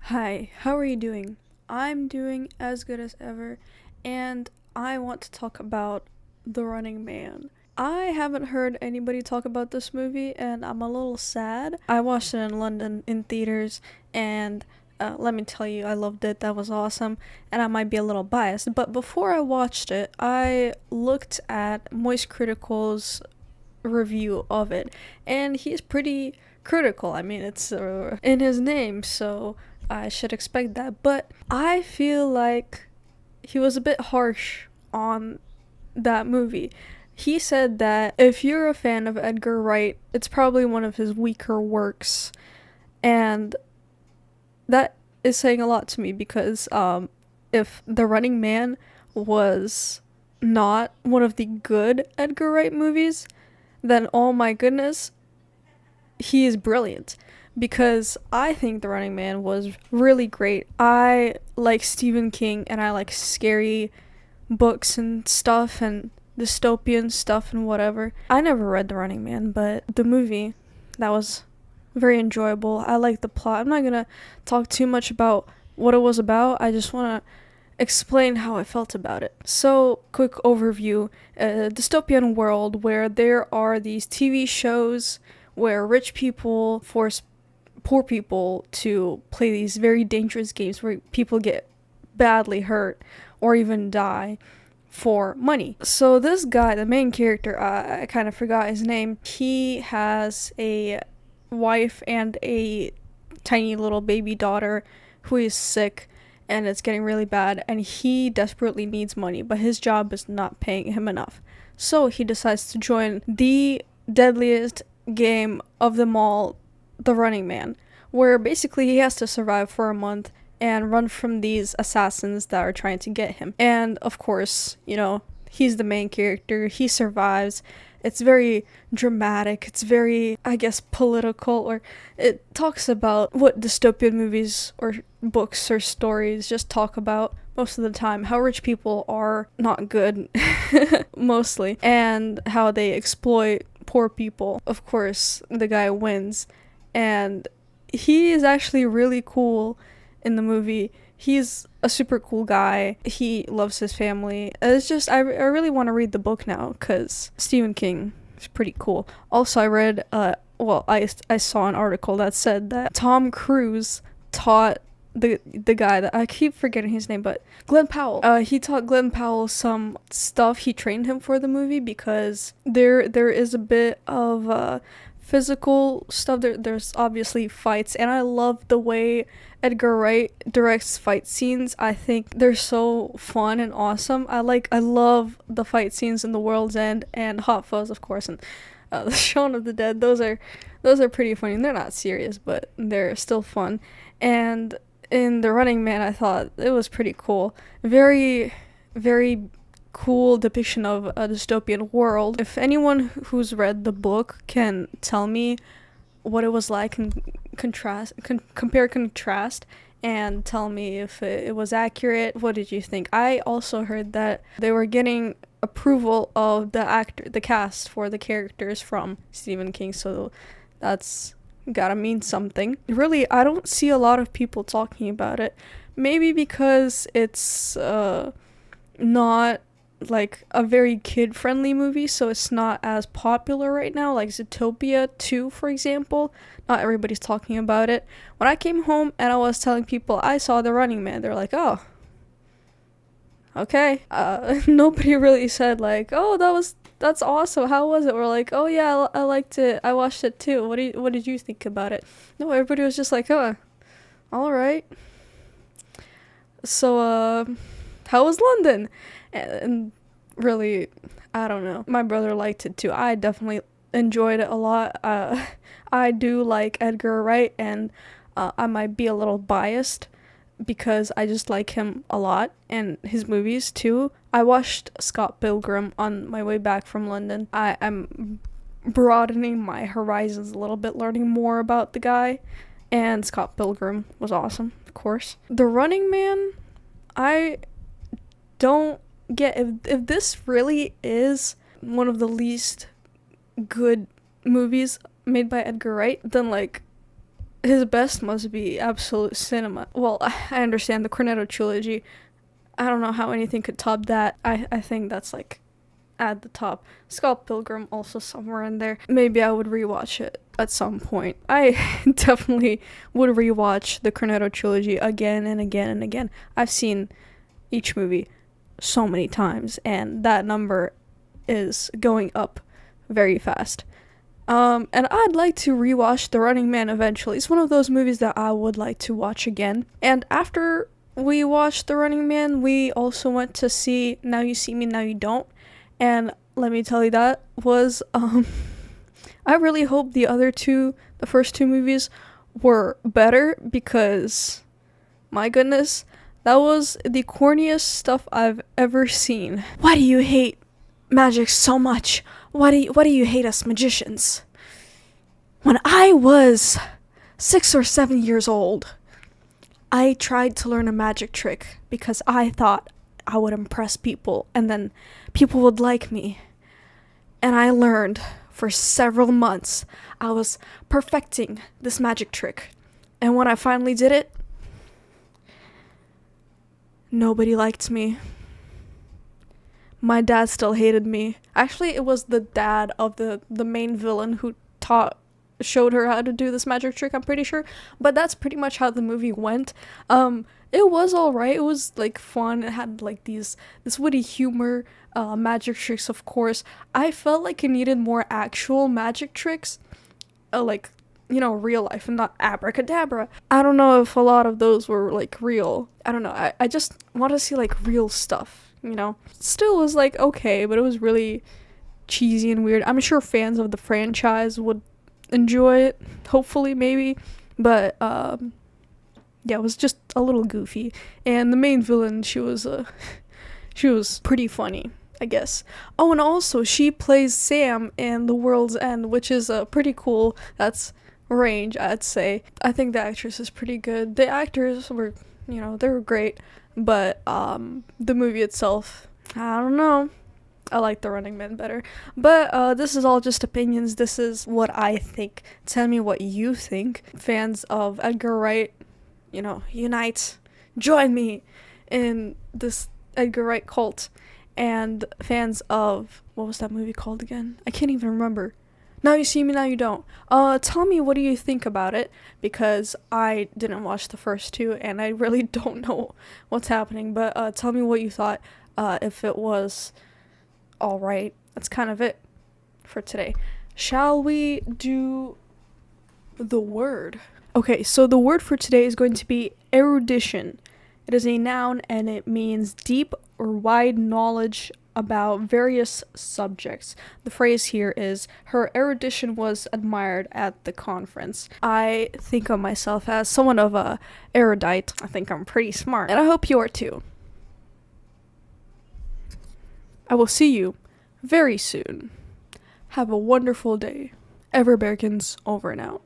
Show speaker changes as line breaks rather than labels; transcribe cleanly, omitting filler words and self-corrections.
Hi, how are you doing? I'm doing as good as ever, and I want to talk about The Running Man. I haven't heard anybody talk about this movie, and I'm a little sad. I watched it in London in theaters, and let me tell you, I loved it. That was awesome, and I might be a little biased, but before I watched it, I looked at Moist Critical's review of it, and he's pretty critical. I mean, it's in his name, so I should expect that. But I feel like he was a bit harsh on that movie. He said that if you're a fan of Edgar Wright, it's probably one of his weaker works, and that is saying a lot to me because if The Running Man was not one of the good Edgar Wright movies, then oh my goodness, he is brilliant. Because I think The Running Man was really great. I like Stephen King and I like scary books and stuff and dystopian stuff and whatever. I never read The Running Man, but the movie, that was very enjoyable. I like the plot. I'm not gonna talk too much about what it was about. I just wanna explain how I felt about it. So, quick overview. A dystopian world where there are these TV shows where rich people force poor people to play these very dangerous games where people get badly hurt or even die for money. So this guy, the main character, I kind of forgot his name. He has a wife and a tiny little baby daughter who is sick and it's getting really bad, and he desperately needs money, but his job is not paying him enough. So he decides to join the deadliest game of them all, The Running Man, where basically he has to survive for a month and run from these assassins that are trying to get him. And of course, he's the main character. He survives. It's very dramatic. It's very, I guess, political, or it talks about what dystopian movies or books or stories just talk about most of the time, how rich people are not good, mostly, and how they exploit poor people. Of course, the guy wins, and he is actually really cool in the movie. He's a super cool guy. He loves his family. It's just, I really want to read the book now because Stephen King is pretty cool. Also, I read, I saw an article that said that Tom Cruise taught the guy that I keep forgetting his name, but Glenn Powell. He taught Glenn Powell some stuff. He trained him for the movie because there is a bit of physical stuff. There's obviously fights, and I love the way Edgar Wright directs fight scenes. I think they're so fun and awesome. I love the fight scenes in The World's End and Hot Fuzz, of course, and the Shaun of the Dead. Those are pretty funny. They're not serious, but they're still fun. And in The Running Man, I thought it was pretty cool. Very, very cool depiction of a dystopian world. If anyone who's read the book can tell me what it was like and compare contrast and tell me if it was accurate, what did you think? I also heard that they were getting approval of the cast for the characters from Stephen King, so that's gotta mean something. Really, I don't see a lot of people talking about it. Maybe because it's not like a very kid-friendly movie, so it's not as popular right now, like Zootopia 2, for example. Not everybody's talking about it. When I came home and I was telling people I saw The Running Man, they're like, oh, okay. Nobody really said like, oh, that's awesome, how was it? Or like, oh yeah, I liked it, I watched it too, what did you think about it? No, everybody was just like, oh, alright. So, how was London? And really, I don't know. My brother liked it too. I definitely enjoyed it a lot. I do like Edgar Wright, and I might be a little biased because I just like him a lot and his movies too. I watched Scott Pilgrim on my way back from London. I'm broadening my horizons a little bit, learning more about the guy, and Scott Pilgrim was awesome, of course. The Running Man, I don't get if this really is one of the least good movies made by Edgar Wright, then like his best must be absolute cinema. Well, I understand the Cornetto trilogy. I don't know how anything could top that. I think that's like at the top. Scott Pilgrim also somewhere in there. Maybe I would rewatch it at some point. I definitely would rewatch the Cornetto trilogy again and again and again. I've seen each movie so many times, and that number is going up very fast. And I'd like to rewatch The Running Man eventually. It's one of those movies that I would like to watch again. And after we watched The Running Man, we also went to see Now You See Me, Now You Don't. And let me tell you, that was, I really hope the first two movies were better, because, my goodness, that was the corniest stuff I've ever seen. Why do you hate magic so much? Why do you hate us magicians? When I was 6 or 7 years old, I tried to learn a magic trick because I thought I would impress people and then people would like me. And I learned for several months. I was perfecting this magic trick. And when I finally did it, nobody liked me. My dad still hated me. Actually, it was the dad of the main villain who showed her how to do this magic trick, I'm pretty sure. But that's pretty much how the movie went. It was alright. It was like fun. It had like this witty humor, magic tricks, of course. I felt like it needed more actual magic tricks, like, you know, real life and not abracadabra. I don't know if a lot of those were like real. I don't know. I just want to see like real stuff, you know. Still was like okay, but it was really cheesy and weird. I'm sure fans of the franchise would enjoy it, hopefully, maybe, but yeah, it was just a little goofy. And the main villain, she was pretty funny, I guess. Oh, and also she plays Sam in The World's End, which is pretty cool. That's range, I'd say. I think the actress is pretty good. The actors were, you know, they were great, but the movie itself, I don't know. I like The Running Man better. But this is all just opinions. This is what I think. Tell me what you think. Fans of Edgar Wright, you know, unite. Join me in this Edgar Wright cult. And fans of, what was that movie called again? I can't even remember. Now You See Me, Now You Don't. Tell me, what do you think about it? Because I didn't watch the first two, and I really don't know what's happening. But tell me what you thought, if it was alright. That's kind of it for today. Shall we do the word? Okay, so the word for today is going to be erudition. It is a noun and it means deep or wide knowledge about various subjects. The phrase here is, her erudition was admired at the conference. I think of myself as somewhat of a erudite. I think I'm pretty smart, and I hope you are too. I will see you very soon. Have a wonderful day. Everbearkins over and out.